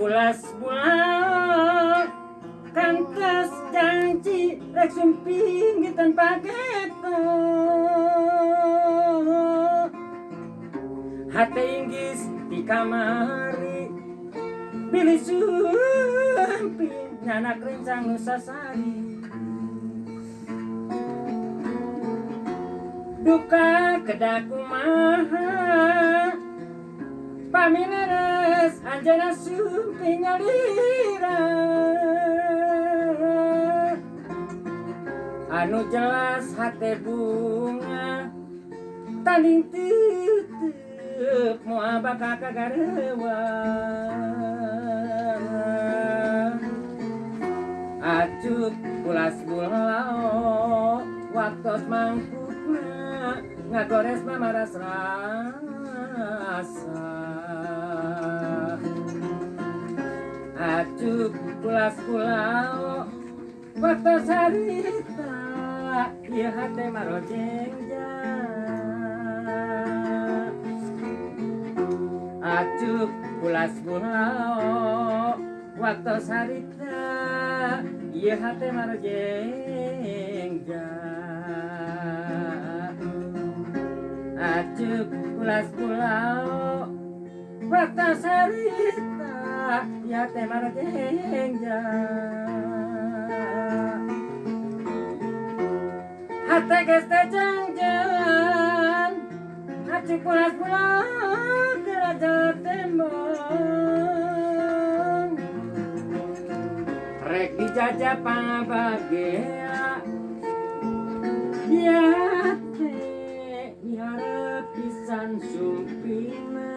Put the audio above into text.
Pulas bulan kantos janji rek sumping tanpa geto hati inggis di kamari pilih sumping anak rencang nusasari duka kedaku maha pamineres anjana sumping alira anu jelas hati bunga tanding titip moal bakal kagarewa acuk pulas bulau waktos mangkukna ngagores mamaras rasa acuk pulas pulau waktos harita ieu hate marojengja acuk pulas pulau waktos harita ieu hate marojengja acuk pulas pulau waktos harita ieu hate marojengja hate geus teh jangjan acuk pulas pulau kerajaan tembong rek dijajah pangabagea ya teh miharep pisan sumpingna